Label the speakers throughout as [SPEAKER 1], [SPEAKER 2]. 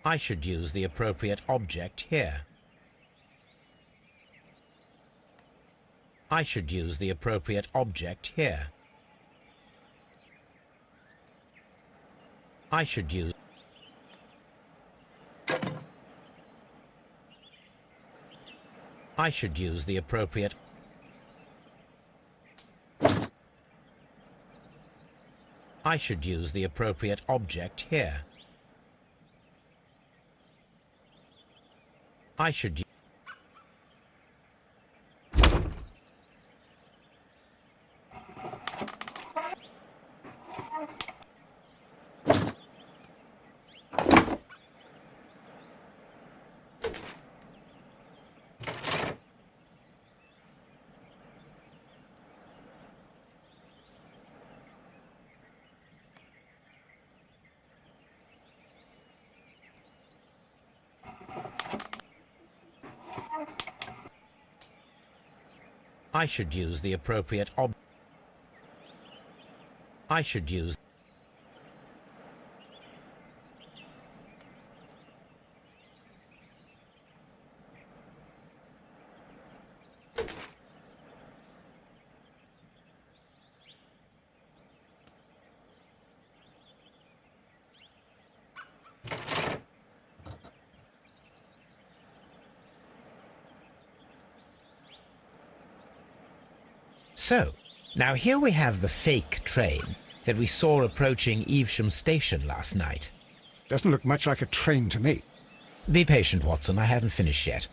[SPEAKER 1] I should use the appropriate object here. I should use the appropriate object here. I should use... I should use the appropriate... I should use the appropriate object here. I should... I should use the appropriate I should use... So, now here we have the fake train that we saw approaching Evesham Station last night.
[SPEAKER 2] Doesn't look much like a train to me.
[SPEAKER 1] Be patient, Watson, I haven't finished yet.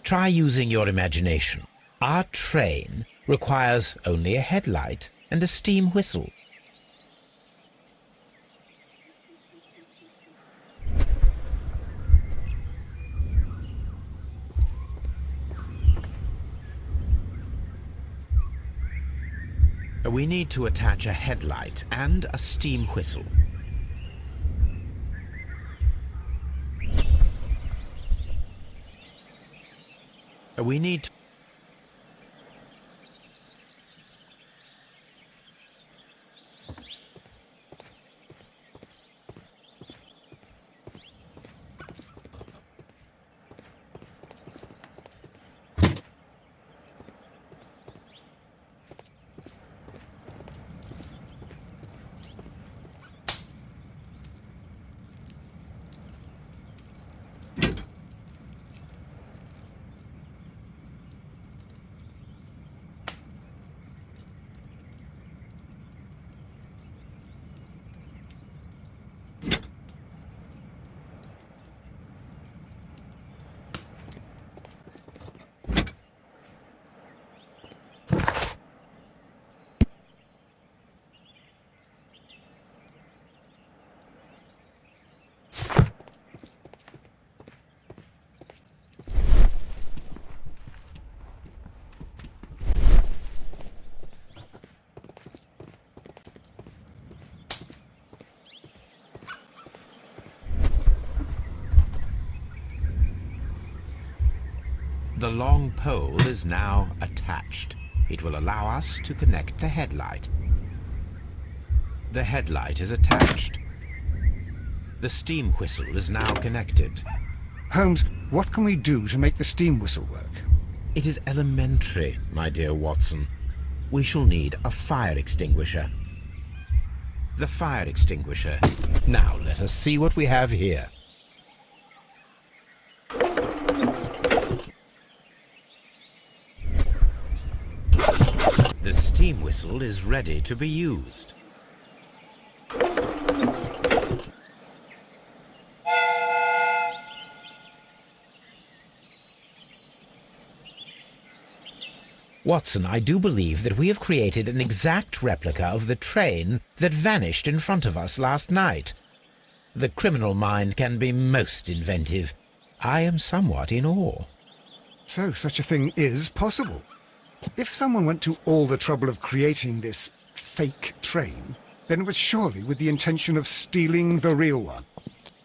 [SPEAKER 1] Try using your imagination. Our train requires only a headlight and a steam whistle. We need to attach a headlight and a steam whistle. We need to... The long pole is now attached. It will allow us to connect the headlight. The headlight is attached. The steam whistle is now connected.
[SPEAKER 2] Holmes, what can we do to make the steam whistle work?
[SPEAKER 1] It is elementary, my dear Watson. We shall need a fire extinguisher. The fire extinguisher. Now let us see what we have here. The steam whistle is ready to be used. Watson, I do believe that we have created an exact replica of the train that vanished in front of us last night. The criminal mind can be most inventive. I am somewhat in awe.
[SPEAKER 2] So such a thing is possible. If someone went to all the trouble of creating this fake train, then it was surely with the intention of stealing the real one.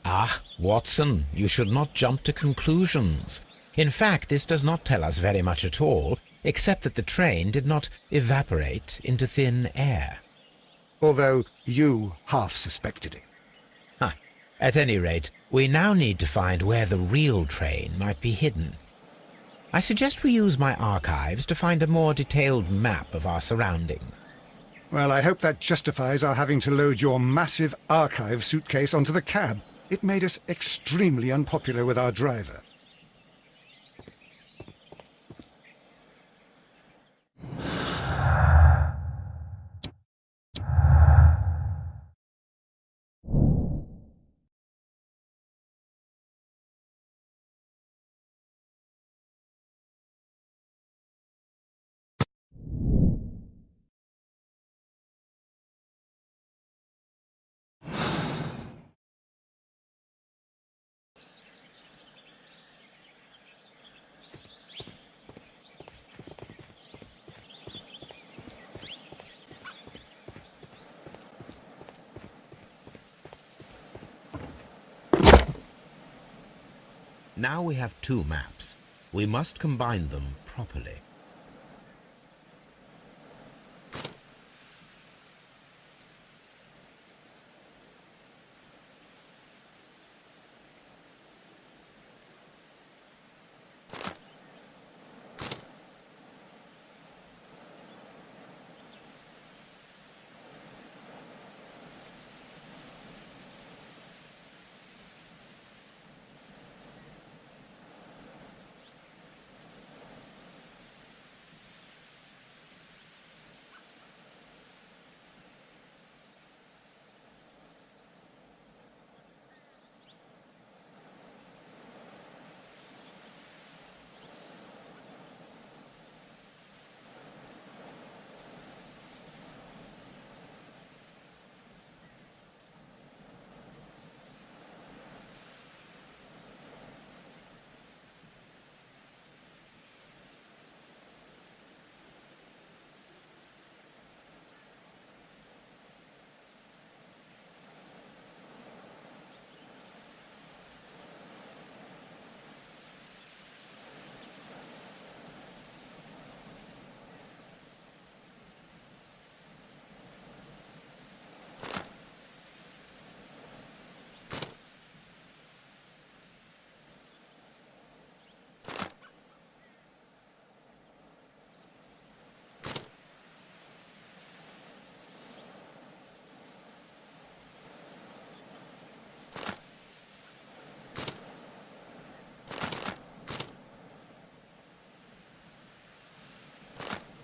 [SPEAKER 1] Ah, Watson, you should not jump to conclusions. In fact, this does not tell us very much at all, except that the train did not evaporate into thin air.
[SPEAKER 2] Although you half suspected it.
[SPEAKER 1] At any rate, we now need to find where the real train might be hidden. I suggest we use my archives to find a more detailed map of our surroundings.
[SPEAKER 2] Well, I hope that justifies our having to load your massive archive suitcase onto the cab. It made us extremely unpopular with our driver.
[SPEAKER 1] Now we have two maps. We must combine them properly.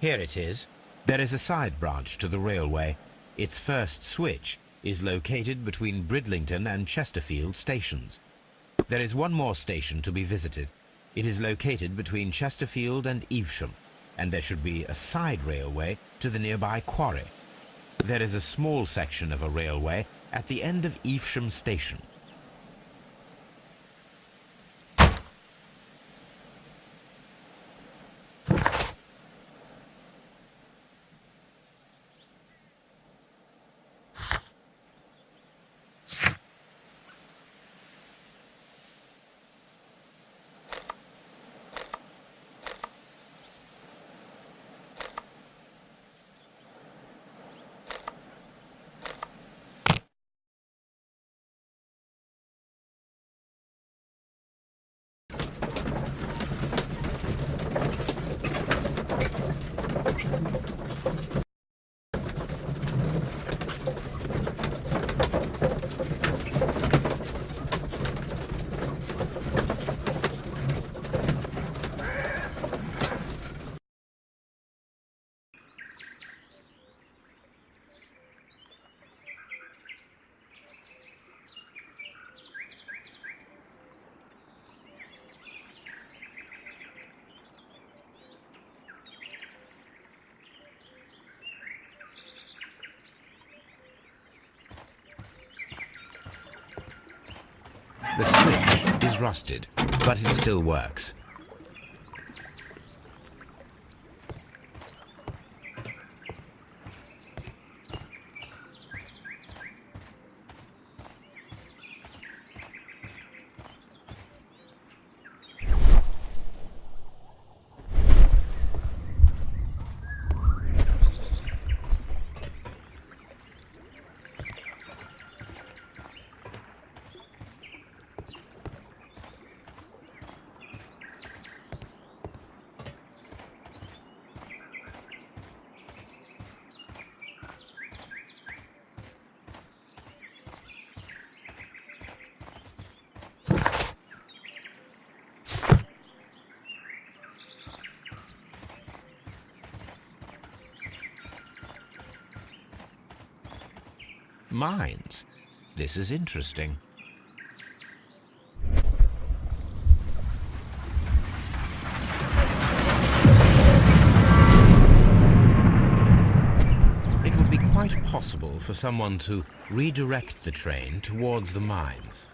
[SPEAKER 1] Here it is. There is a side branch to the railway. Its first switch is located between Bridlington and Chesterfield stations. There is one more station to be visited. It is located between Chesterfield and Evesham, and there should be a side railway to the nearby quarry. There is a small section of a railway at the end of Evesham station. The switch is rusted, but it still works. Mines. This is interesting. It would be quite possible for someone to redirect the train towards the mines.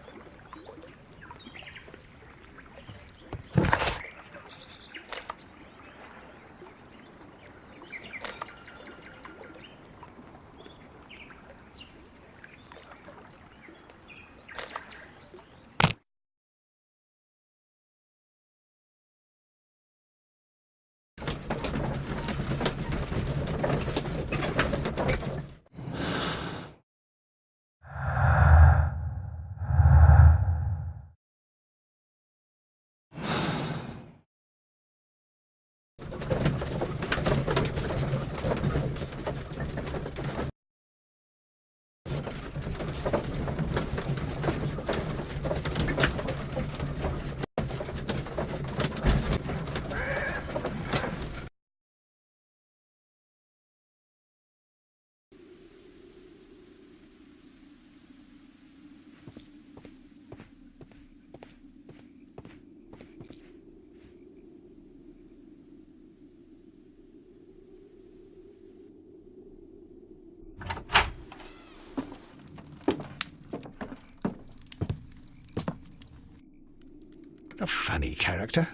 [SPEAKER 2] A funny character.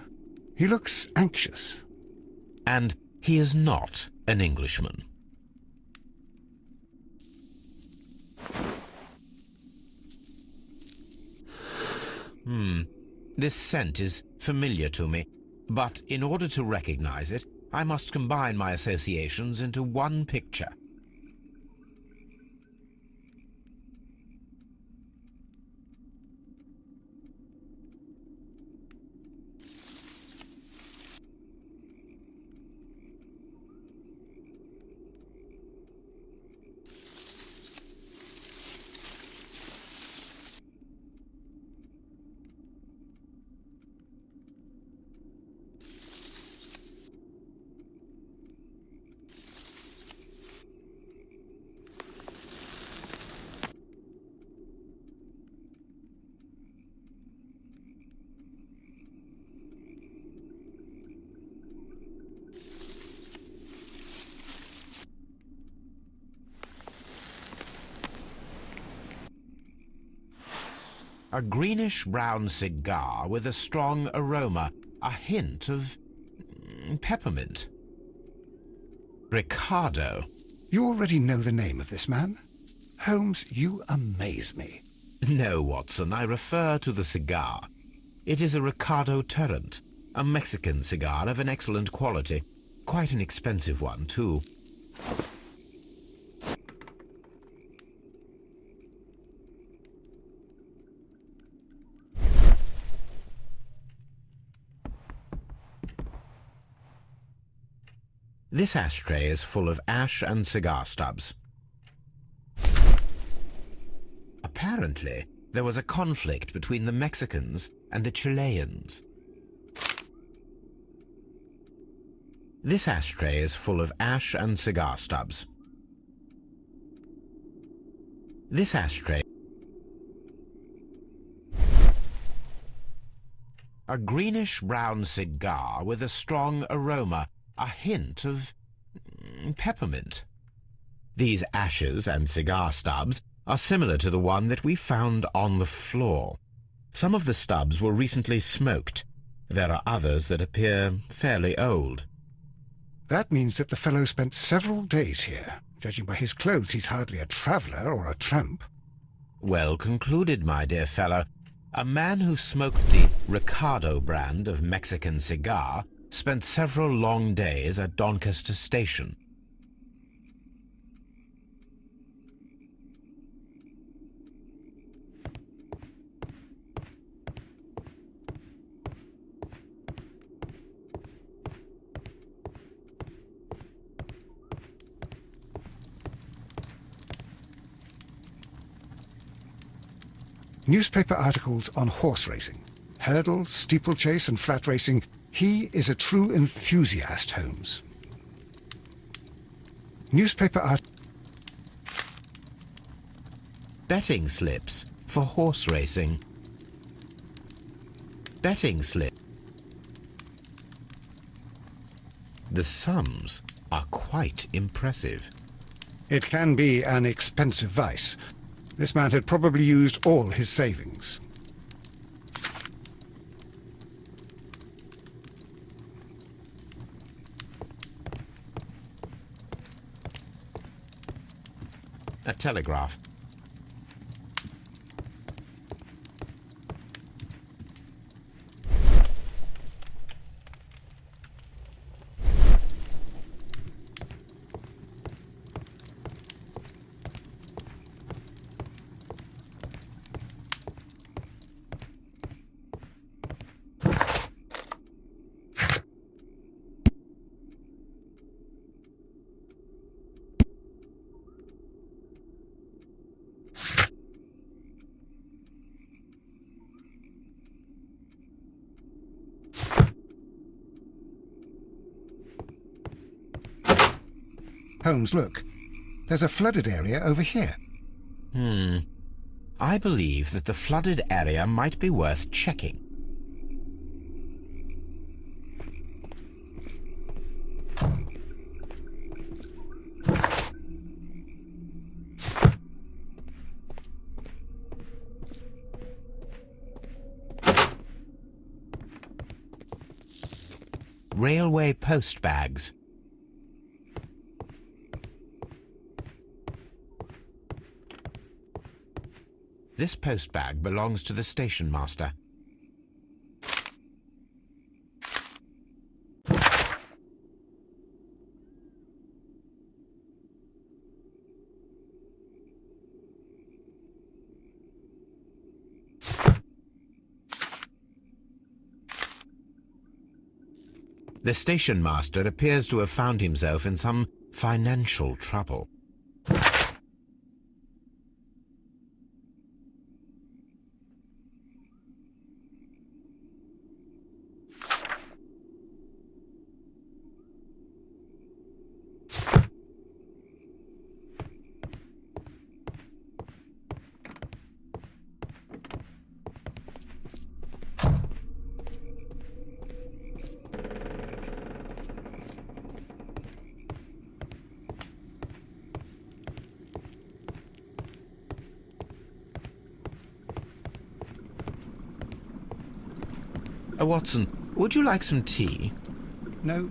[SPEAKER 2] He looks anxious.
[SPEAKER 1] And he is not an Englishman. This scent is familiar to me, but in order to recognize it, I must combine my associations into one picture. A greenish-brown cigar with a strong aroma, a hint of peppermint. Ricardo.
[SPEAKER 2] You already know the name of this man? Holmes, you amaze me.
[SPEAKER 1] No, Watson, I refer to the cigar. It is a Ricardo Tarrant, a Mexican cigar of an excellent quality. Quite an expensive one, too. This ashtray is full of ash and cigar stubs. Apparently, there was a conflict between the Mexicans and the Chileans. This ashtray is full of ash and cigar stubs. This ashtray... A greenish-brown cigar with a strong aroma, a hint of peppermint. These ashes and cigar stubs are similar to the one that we found on the floor. Some of the stubs were recently smoked. There are others that appear fairly old.
[SPEAKER 2] That means that the fellow spent several days here. Judging by his clothes, he's hardly a traveller or a tramp.
[SPEAKER 1] Well concluded, my dear fellow. A man who smoked the Ricardo brand of Mexican cigar spent several long days at Doncaster Station.
[SPEAKER 2] Newspaper articles on horse racing, hurdle, steeplechase and flat racing. He is a true enthusiast, Holmes.
[SPEAKER 1] Betting slips for horse racing. Betting slip. The sums are quite impressive.
[SPEAKER 2] It can be an expensive vice. This man had probably used all his savings.
[SPEAKER 1] A telegraph.
[SPEAKER 2] Holmes, look. There's a flooded area over here.
[SPEAKER 1] I believe that the flooded area might be worth checking. Railway post bags. This post bag belongs to the station master. The station master appears to have found himself in some financial trouble. Watson, would you like some tea?
[SPEAKER 2] No.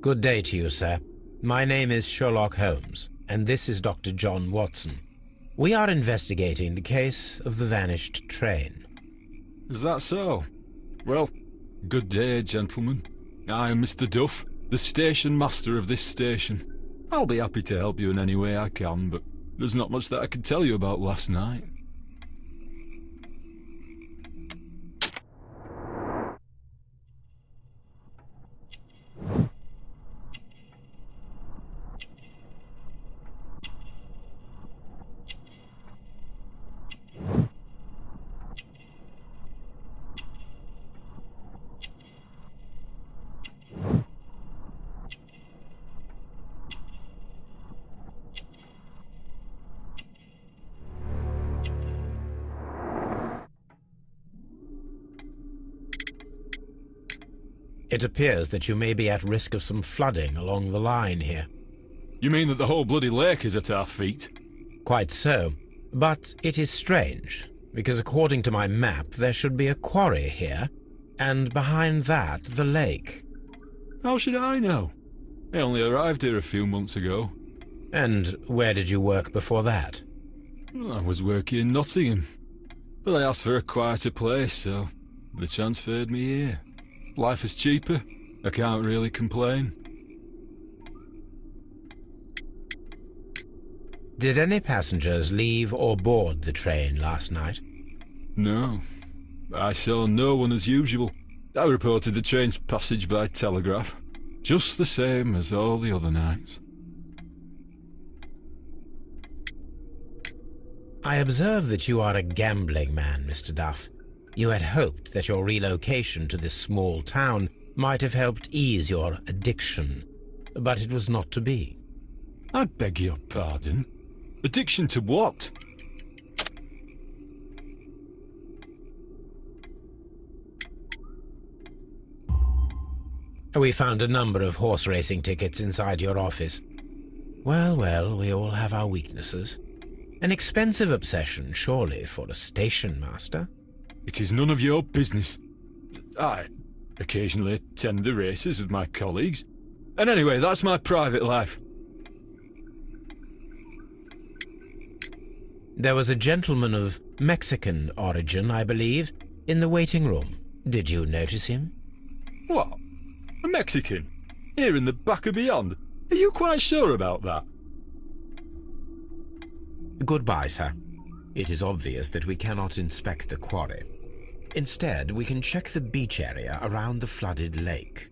[SPEAKER 1] Good day to you, sir. My name is Sherlock Holmes, and this is Dr. John Watson. We are investigating the case of the vanished train.
[SPEAKER 3] Is that so? Well, good day, gentlemen. I am Mr. Duff, the station master of this station. I'll be happy to help you in any way I can, but there's not much that I can tell you about last night.
[SPEAKER 1] It appears that you may be at risk of some flooding along the line here.
[SPEAKER 3] You mean that the whole bloody lake is at our feet?
[SPEAKER 1] Quite so. But it is strange, because according to my map there should be a quarry here, and behind that the lake.
[SPEAKER 3] How should I know? I only arrived here a few months ago.
[SPEAKER 1] And where did you work before that?
[SPEAKER 3] I was working in Nottingham, but I asked for a quieter place, so they transferred me here. Life is cheaper. I can't really complain.
[SPEAKER 1] Did any passengers leave or board the train last night?
[SPEAKER 3] No. I saw no one as usual. I reported the train's passage by telegraph, just the same as all the other nights.
[SPEAKER 1] I observe that you are a gambling man, Mr. Duff. You had hoped that your relocation to this small town might have helped ease your addiction, but it was not to be.
[SPEAKER 3] I beg your pardon? Addiction to what?
[SPEAKER 1] We found a number of horse racing tickets inside your office. Well, well, we all have our weaknesses. An expensive obsession, surely, for a station master.
[SPEAKER 3] It is none of your business. I occasionally attend the races with my colleagues. And anyway, that's my private life.
[SPEAKER 1] There was a gentleman of Mexican origin, I believe, in the waiting room. Did you notice him?
[SPEAKER 3] What? A Mexican? Here in the back of beyond? Are you quite sure about that?
[SPEAKER 1] Goodbye, sir. It is obvious that we cannot inspect the quarry. Instead, we can check the beach area around the flooded lake.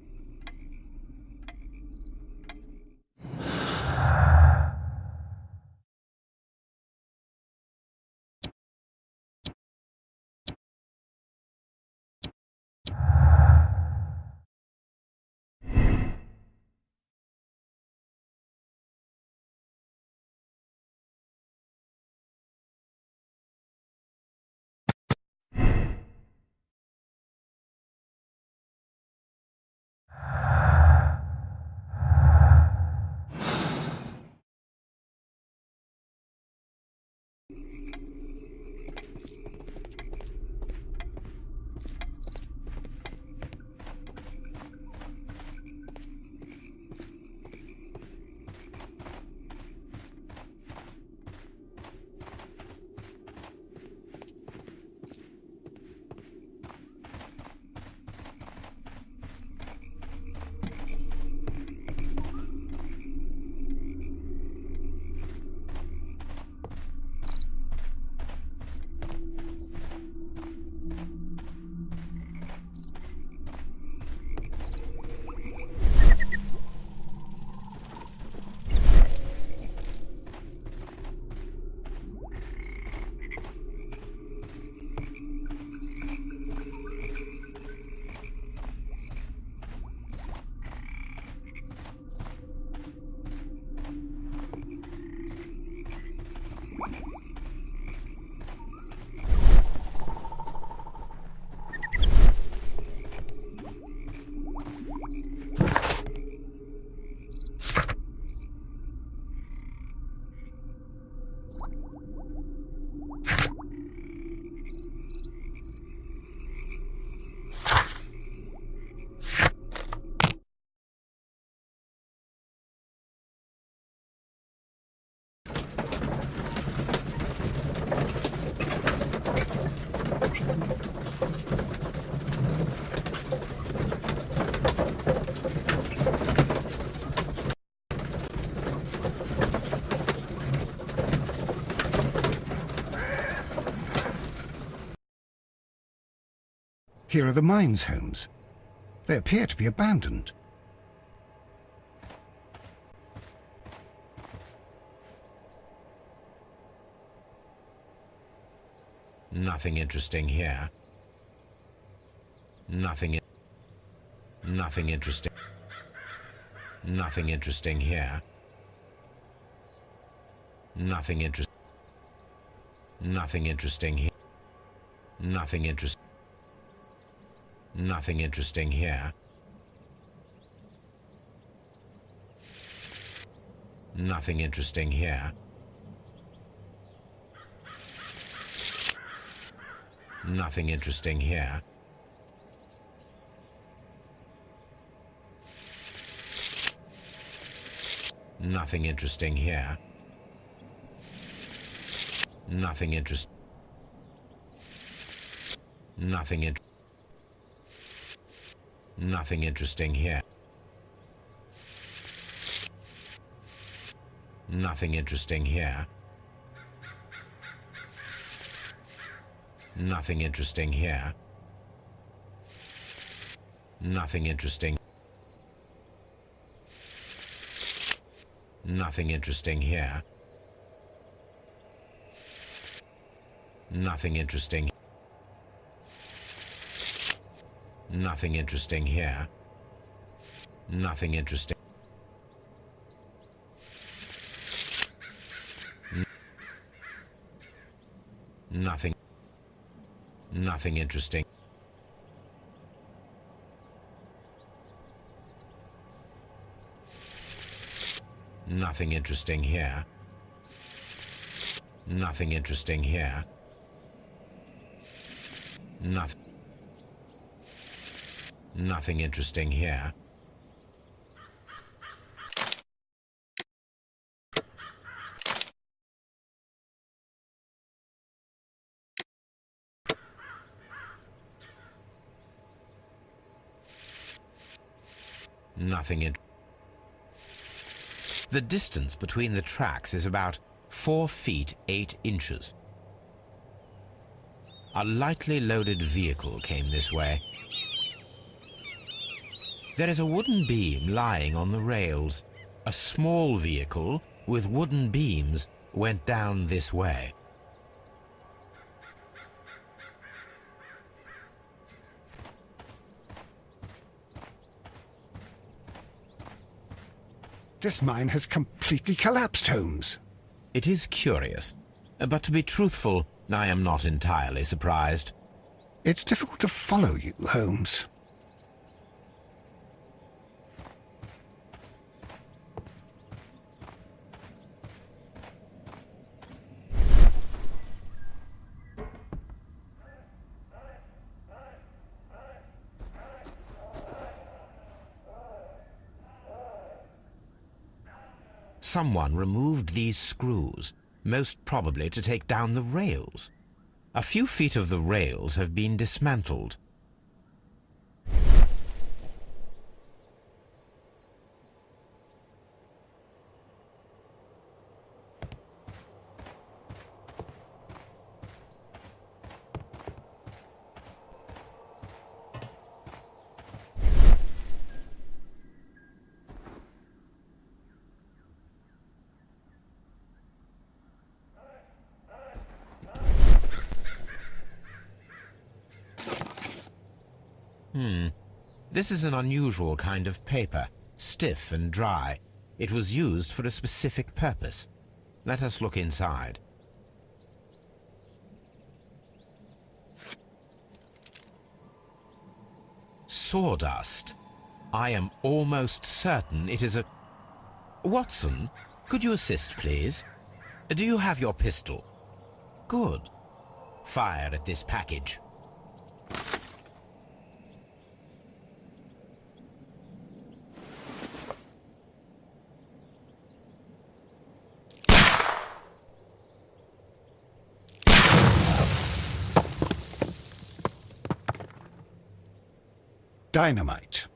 [SPEAKER 2] Here are the mines homes. They appear to be abandoned.
[SPEAKER 1] Nothing interesting here. Nothing interesting. Nothing interesting here. Nothing interesting here. Nothing interesting here. Nothing interesting here. Nothing interesting here. Nothing interesting here. Nothing interest. Nothing in. Nothing interesting here. Nothing interesting here. Nothing interesting here. Nothing interesting. Nothing interesting here. Nothing interesting. Nothing interesting here. Nothing interesting. Nothing. Nothing interesting. Nothing interesting here. Nothing interesting here. Nothing. Nothing interesting here. Nothing in. The distance between the tracks is about 4 feet 8 inches. A lightly loaded vehicle came this way. There is a wooden beam lying on the rails. A small vehicle with wooden beams went down this way.
[SPEAKER 2] This mine has completely collapsed, Holmes.
[SPEAKER 1] It is curious, but to be truthful, I am not entirely surprised.
[SPEAKER 2] It's difficult to follow you, Holmes.
[SPEAKER 1] Someone removed these screws, most probably to take down the rails. A few feet of the rails have been dismantled. This is an unusual kind of paper, stiff and dry. It was used for a specific purpose. Let us look inside. Sawdust. I am almost certain it is a... Watson, could you assist, please? Do you have your pistol? Good. Fire at this package.
[SPEAKER 2] Dynamite.